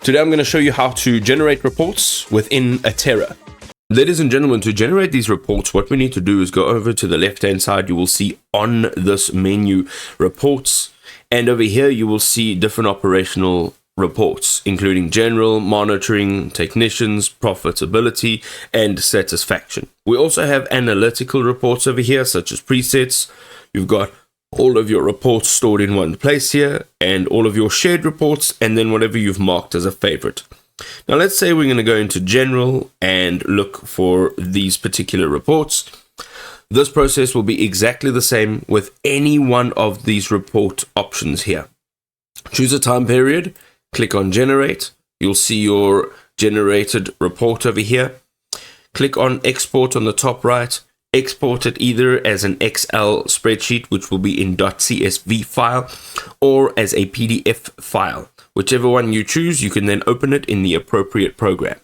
Today I'm going to show you how to generate reports within Atera. Ladies and gentlemen, to generate these reports, what we need to do is go over to the left-hand side. You will see on this menu reports, and over here you will see different operational reports, including general, monitoring, technicians, profitability, and satisfaction. We also have analytical reports over here, such as presets. You've got all of your reports stored in one place here, and all of your shared reports, and then whatever you've marked as a favorite. Now let's say we're going to go into general and look for these particular reports. This process will be exactly the same with any one of these report options here. Choose a time period, click on generate. You'll see your generated report over here. Click on export on the top right. Export it either as an Excel spreadsheet, which will be in .csv file, or as a PDF file. Whichever one you choose, you can then open it in the appropriate program.